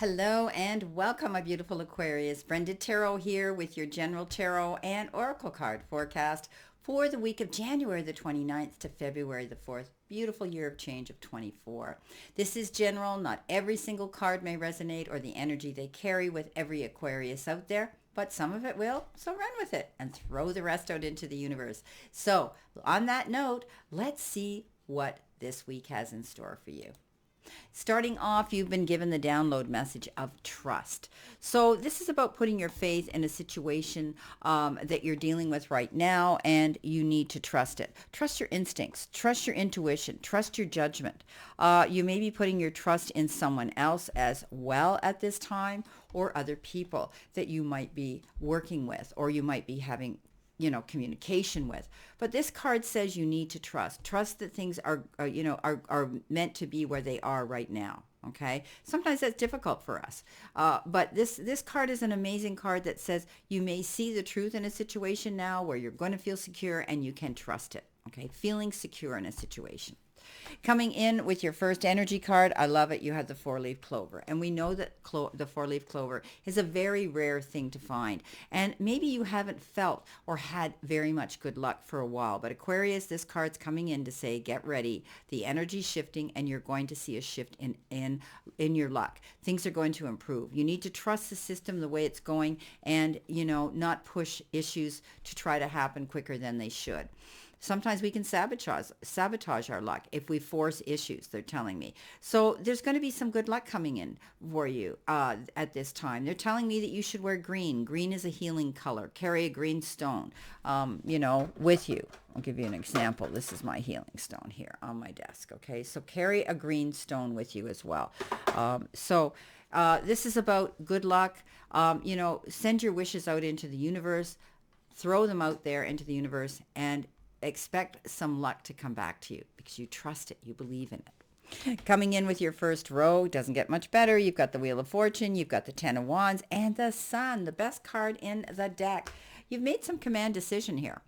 Hello and welcome, my beautiful Aquarius. Brenda Taro here with your general tarot and oracle card forecast for the week of January the 29th to February the 4th. Beautiful year of change of 24. This is general. Not every single card may resonate or the energy they carry with every Aquarius out there, but some of it will. So run with it and throw the rest out into the universe. So on that note, let's see what this week has in store for you. Starting off, you've been given the download message of trust. So this is about putting your faith in a situation that you're dealing with right now, and you need to trust it. Trust your instincts, trust your intuition, trust your judgment. You may be putting your trust in someone else as well at this time, or other people that you might be working with, or you might be having communication with. But this card says you need to trust that things are meant to be where they are right now. Okay, sometimes that's difficult for us, but this card is an amazing card that says you may see the truth in a situation now where you're going to feel secure and you can trust it. Okay, feeling secure in a situation. Coming in with your first energy card, I love it. You have the four-leaf clover. And we know that the four-leaf clover is a very rare thing to find. And maybe you haven't felt or had very much good luck for a while. But Aquarius, this card's coming in to say, get ready. The energy's shifting and you're going to see a shift in your luck. Things are going to improve. You need to trust the system the way it's going and, not push issues to try to happen quicker than they should. Sometimes we can sabotage our luck if we force issues, they're telling me. So there's going to be some good luck coming in for you at this time. They're telling me that you should wear green. Green is a healing color. Carry a green stone, with you. I'll give you an example. This is my healing stone here on my desk, okay? So carry a green stone with you as well. This is about good luck. Send your wishes out into the universe. Throw them out there into the universe and expect some luck to come back to you because you trust it, you believe in it. Coming in with your first row, doesn't get much better. You've got the Wheel of Fortune, you've got the Ten of Wands, and the Sun, the best card in the deck. You've made some command decision here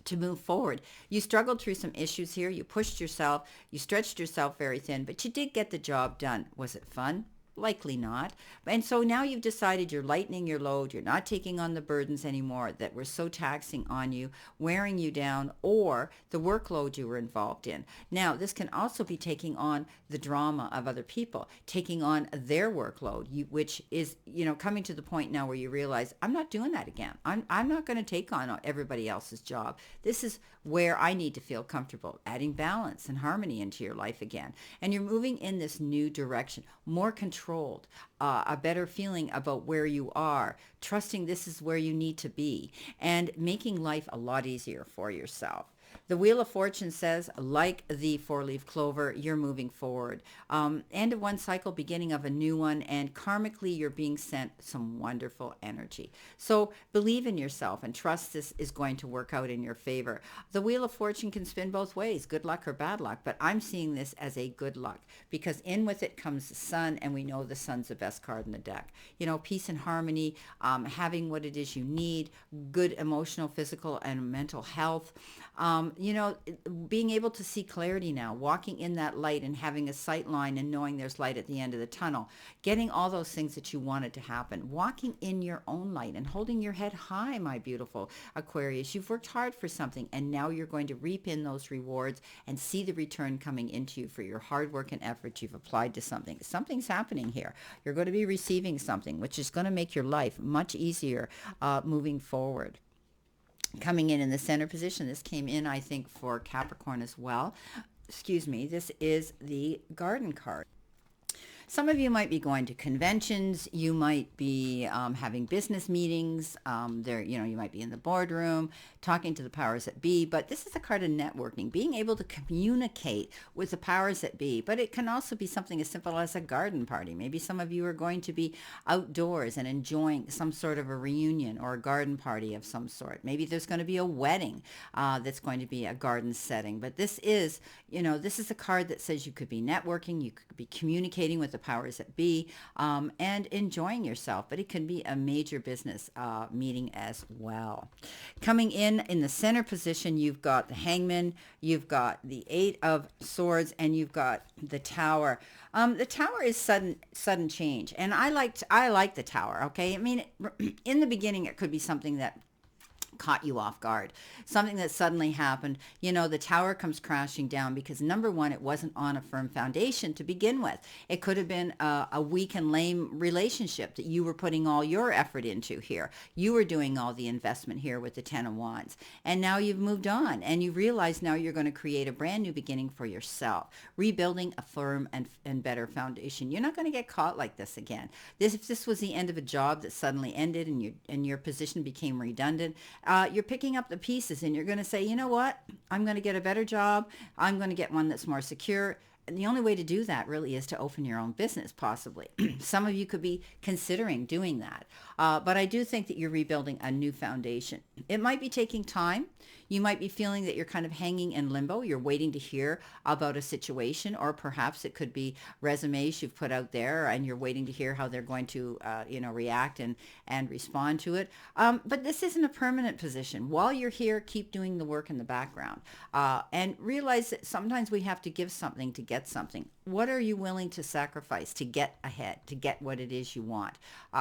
to move forward. You struggled through some issues here. You pushed yourself. You stretched yourself very thin, but you did get the job done. Was it fun? Likely not. And so now you've decided you're lightening your load. You're not taking on the burdens anymore that were so taxing on you, wearing you down, or the workload you were involved in. Now, this can also be taking on the drama of other people, taking on their workload, which is, coming to the point now where you realize, I'm not doing that again. I'm not going to take on everybody else's job. This is where I need to feel comfortable, adding balance and harmony into your life again. And you're moving in this new direction, more controlled, a better feeling about where you are, trusting this is where you need to be, and making life a lot easier for yourself. The Wheel of Fortune says, like the four-leaf clover, you're moving forward. End of one cycle, beginning of a new one, and karmically you're being sent some wonderful energy. So believe in yourself and trust this is going to work out in your favor. The Wheel of Fortune can spin both ways, good luck or bad luck, but I'm seeing this as a good luck because in with it comes the Sun, and we know the Sun's the best card in the deck. Peace and harmony, having what it is you need, good emotional, physical, and mental health. Being able to see clarity now, walking in that light and having a sight line and knowing there's light at the end of the tunnel, getting all those things that you wanted to happen, walking in your own light and holding your head high, my beautiful Aquarius. You've worked hard for something and now you're going to reap in those rewards and see the return coming into you for your hard work and effort you've applied to something. Something's happening here. You're going to be receiving something, which is going to make your life much easier moving forward. Coming in the center position, this came in, I think, for Capricorn as well. Excuse me, this is the Garden card. Some of you might be going to conventions. You might be having business meetings. You might be in the boardroom talking to the powers that be. But this is a card of networking, being able to communicate with the powers that be. But it can also be something as simple as a garden party. Maybe some of you are going to be outdoors and enjoying some sort of a reunion or a garden party of some sort. Maybe there's going to be a wedding that's going to be a garden setting. But this is a card that says you could be networking, you could be communicating with the powers that be, and enjoying yourself. But it can be a major business meeting as well. Coming in the center position, you've got the Hangman, you've got the Eight of Swords, and you've got the Tower. The Tower is sudden change, and I like the Tower. Okay, I mean, in the beginning, it could be something that caught you off guard, something that suddenly happened. The tower comes crashing down because, number one, it wasn't on a firm foundation to begin with. It could have been a weak and lame relationship that you were putting all your effort into here. You were doing all the investment here with the Ten of Wands, and now you've moved on, and you realize now you're going to create a brand new beginning for yourself, rebuilding a firm and better foundation. You're not going to get caught like this again. If this was the end of a job that suddenly ended and your position became redundant, you're picking up the pieces, and you're going to say, you know what, I'm going to get a better job. I'm going to get one that's more secure. And the only way to do that really is to open your own business, possibly. Some of you could be considering doing that. But I do think that you're rebuilding a new foundation. It might be taking time. You might be feeling that you're kind of hanging in limbo. You're waiting to hear about a situation, or perhaps it could be resumes you've put out there and you're waiting to hear how they're going to, react and respond to it. But this isn't a permanent position. While you're here, keep doing the work in the background, and realize that sometimes we have to give something to get something. What are you willing to sacrifice to get ahead, to get what it is you want?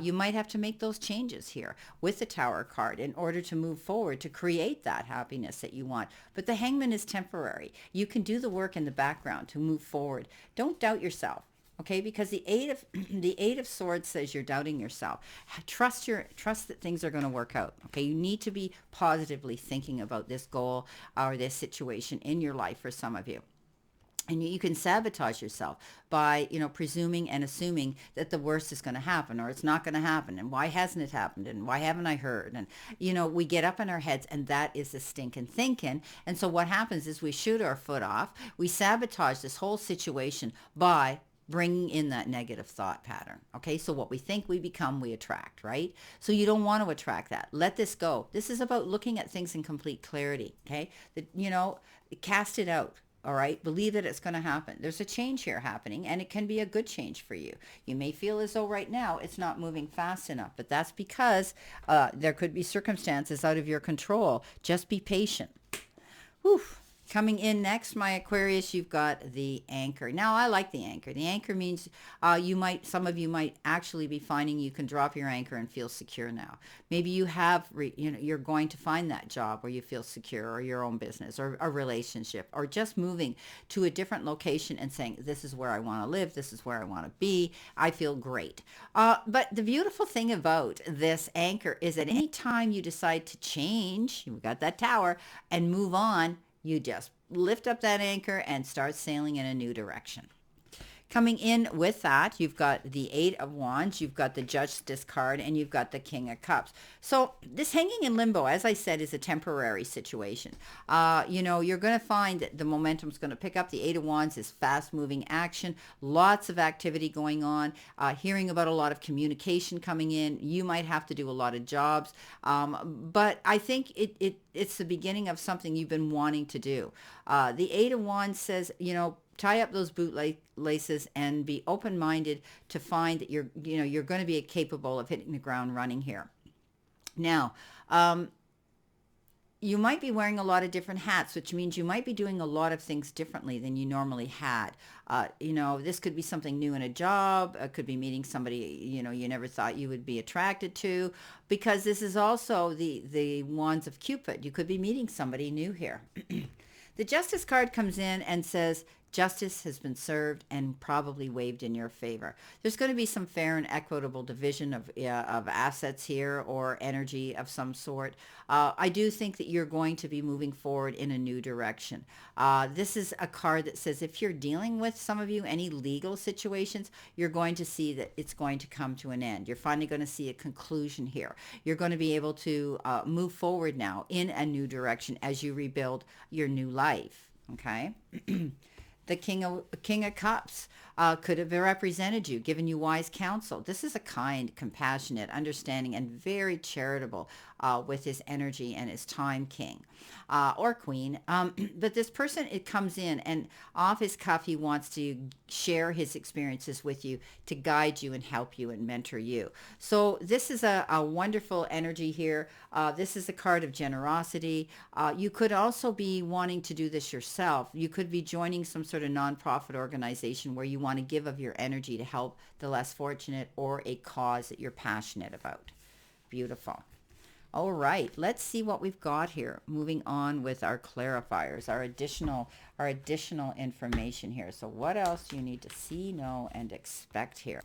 You might have to make those changes here with the Tower card in order to move forward, to create that happiness that you want. But the Hangman is temporary. You can do the work in the background to move forward. Don't doubt yourself. Okay, because the Eight of Swords says you're doubting yourself. Trust that things are going to work out. Okay, you need to be positively thinking about this goal or this situation in your life for some of you. And you can sabotage yourself by, presuming and assuming that the worst is going to happen, or it's not going to happen. And why hasn't it happened? And why haven't I heard? And, we get up in our heads, and that is the stinking thinking. And so what happens is we shoot our foot off. We sabotage this whole situation by bringing in that negative thought pattern. Okay, so what we think, we become, we attract, right? So you don't want to attract that. Let this go. This is about looking at things in complete clarity. Okay, cast it out. All right, believe that it's going to happen. There's a change here happening, and it can be a good change for you. You may feel as though right now it's not moving fast enough, but that's because there could be circumstances out of your control. Just be patient. Whew. Coming in next, my Aquarius, you've got the Anchor. Now, I like the Anchor. The Anchor means some of you might actually be finding you can drop your anchor and feel secure now. Maybe you have, you're going to find that job where you feel secure, or your own business, or a relationship, or just moving to a different location and saying, this is where I want to live. This is where I want to be. I feel great. But the beautiful thing about this Anchor is that any time you decide to change, you've got that Tower, and move on, you just lift up that anchor and start sailing in a new direction. Coming in with that, you've got the Eight of Wands, you've got the Justice card, and you've got the King of Cups. So this hanging in limbo, as I said, is a temporary situation. You're going to find that the momentum's going to pick up. The Eight of Wands is fast-moving action, lots of activity going on, hearing about a lot of communication coming in. You might have to do a lot of jobs, but I think it's the beginning of something you've been wanting to do. The Eight of Wands says, tie up those bootlaces and be open-minded to find that you're going to be capable of hitting the ground running here. Now, you might be wearing a lot of different hats, which means you might be doing a lot of things differently than you normally had. This could be something new in a job. It could be meeting somebody, you never thought you would be attracted to, because this is also the Wands of Cupid. You could be meeting somebody new here. The Justice card comes in and says, justice has been served and probably waived in your favor. There's going to be some fair and equitable division of assets here, or energy of some sort. I do think that you're going to be moving forward in a new direction. This is a card that says if you're dealing with, some of you, any legal situations, you're going to see that it's going to come to an end. You're finally going to see a conclusion here. You're going to be able to move forward now in a new direction as you rebuild your new life. Okay? The King of Cups. could have represented you, given you wise counsel. This is a kind, compassionate, understanding, and very charitable with his energy and his time king or queen. But this person, it comes in and off his cuff, he wants to share his experiences with you to guide you and help you and mentor you. So this is a wonderful energy here. This is a card of generosity. You could also be wanting to do this yourself. You could be joining some sort of nonprofit organization where you want to give of your energy to help the less fortunate or a cause that you're passionate about. Beautiful. All right, let's see what we've got here. Moving on with our clarifiers, our additional information here. So what else do you need to see, know, and expect here?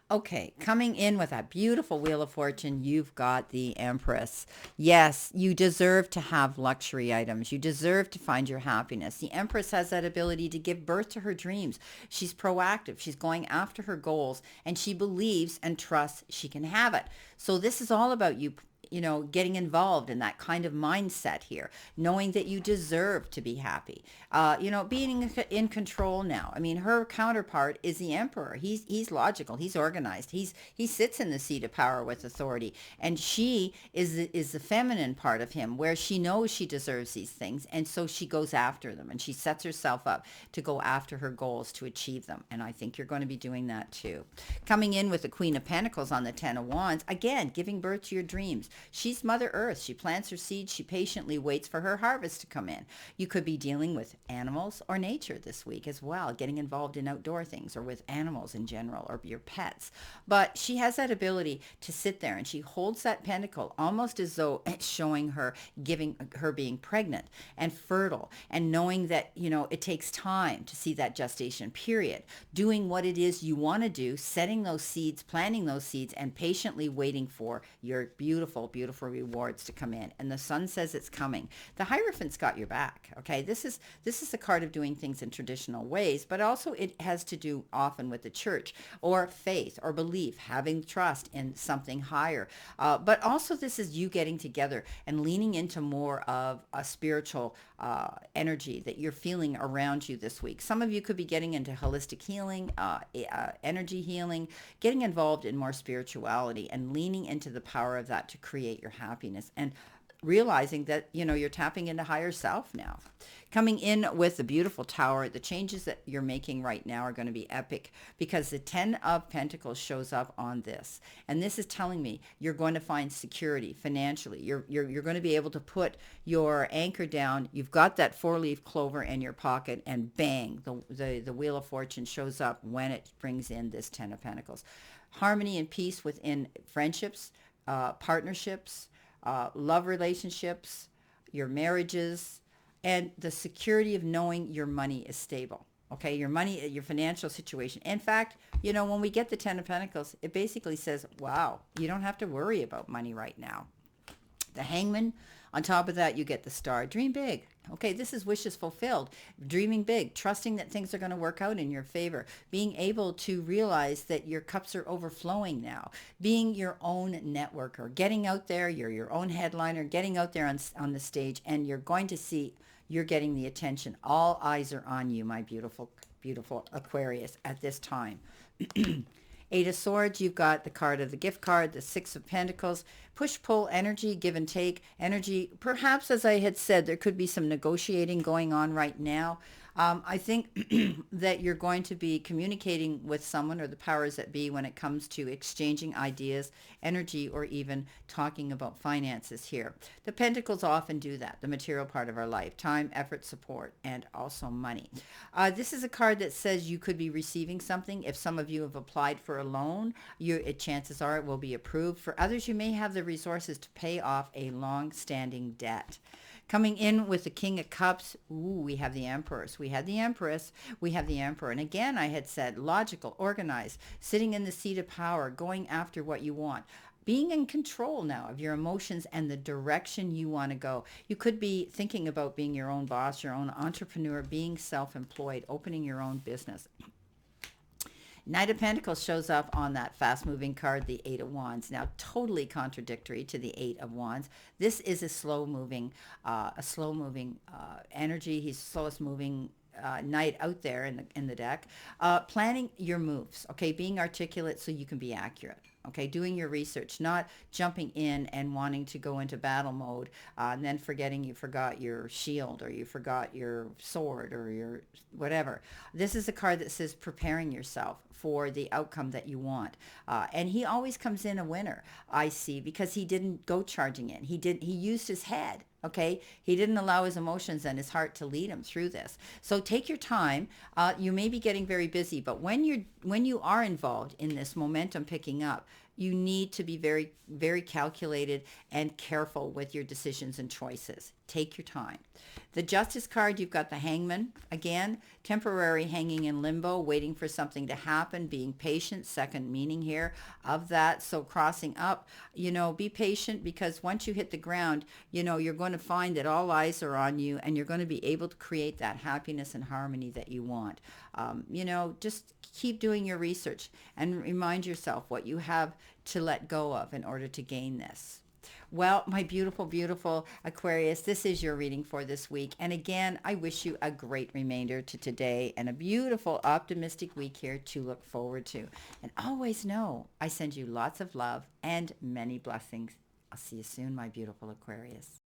Okay, coming in with that beautiful Wheel of Fortune, you've got the Empress. Yes, you deserve to have luxury items. You deserve to find your happiness. The Empress has that ability to give birth to her dreams. She's proactive. She's going after her goals, and she believes and trusts she can have it. So this is all about you, getting involved in that kind of mindset here, knowing that you deserve to be happy, being in control now. I mean, her counterpart is the Emperor. He's logical. He's organized. He sits in the seat of power with authority. And she is the feminine part of him, where she knows she deserves these things. And so she goes after them, and she sets herself up to go after her goals to achieve them. And I think you're going to be doing that too. Coming in with the Queen of Pentacles on the Ten of Wands, again, giving birth to your dreams. She's Mother Earth. She plants her seeds. She patiently waits for her harvest to come in. You could be dealing with animals or nature this week as well, getting involved in outdoor things or with animals in general or your pets. But she has that ability to sit there, and she holds that pentacle almost as though it's showing her, giving her being pregnant and fertile, and knowing that, it takes time to see that gestation period, doing what it is you want to do, setting those seeds, planting those seeds, and patiently waiting for your beautiful rewards to come in. And the sun says it's coming. The Hierophant's got your back. Okay. This is a card of doing things in traditional ways, but also it has to do often with the church or faith or belief, having trust in something higher. But also this is you getting together and leaning into more of a spiritual energy that you're feeling around you this week. Some of you could be getting into holistic healing, energy healing, getting involved in more spirituality and leaning into the power of that to create your happiness, and realizing that, you're tapping into higher self now. Coming in with the beautiful Tower, the changes that you're making right now are going to be epic, because the Ten of Pentacles shows up on this. And this is telling me you're going to find security financially. You're going to be able to put your anchor down. You've got that four-leaf clover in your pocket, and bang, the Wheel of Fortune shows up when it brings in this Ten of Pentacles. Harmony and peace within friendships, partnerships, love relationships, your marriages, and the security of knowing your money is stable. Okay, your money, your financial situation. In fact, when we get the Ten of Pentacles, it basically says, wow, you don't have to worry about money right now. The Hangman, on top of that, you get the Star. Dream big. Okay, this is wishes fulfilled. Dreaming big, trusting that things are going to work out in your favor, being able to realize that your cups are overflowing now, being your own networker, getting out there, you're your own headliner, getting out there on the stage, and you're going to see you're getting the attention. All eyes are on you, my beautiful, beautiful Aquarius, at this time. Eight of Swords, you've got the card of the gift card, the Six of Pentacles, push-pull energy, give and take energy. Perhaps, as I had said, there could be some negotiating going on right now. I think that you're going to be communicating with someone or the powers that be when it comes to exchanging ideas, energy, or even talking about finances here. The Pentacles often do that, the material part of our life, time, effort, support, and also money. This is a card that says you could be receiving something. If some of you have applied for a loan, chances are it will be approved. For others, you may have the resources to pay off a long-standing debt. Coming in with the King of Cups, we have the Empress. We had the Empress, we have the Emperor. And again, I had said logical, organized, sitting in the seat of power, going after what you want. Being in control now of your emotions and the direction you want to go. You could be thinking about being your own boss, your own entrepreneur, being self-employed, opening your own business. Knight of Pentacles shows up on that fast-moving card, the Eight of Wands. Now, totally contradictory to the Eight of Wands. This is a slow-moving energy. He's slowest moving knight out there in the deck. Planning your moves, okay? Being articulate so you can be accurate. Okay, doing your research, not jumping in and wanting to go into battle mode, and then forgetting you forgot your shield or you forgot your sword or your whatever. This is a card that says preparing yourself for the outcome that you want. And he always comes in a winner, I see, because he didn't go charging in. He used his head. Okay, he didn't allow his emotions and his heart to lead him through this. So take your time. You may be getting very busy, but when you are involved in this momentum picking up, you need to be very, very calculated and careful with your decisions and choices. Take your time. The Justice card, you've got the Hangman. Again, temporary hanging in limbo, waiting for something to happen, being patient, second meaning here of that. So crossing up, be patient, because once you hit the ground, you're going to find that all eyes are on you and you're going to be able to create that happiness and harmony that you want. Just keep doing your research and remind yourself what you have to let go of in order to gain this. Well, my beautiful, beautiful Aquarius, this is your reading for this week. And again, I wish you a great remainder to today and a beautiful, optimistic week here to look forward to. And always know I send you lots of love and many blessings. I'll see you soon, my beautiful Aquarius.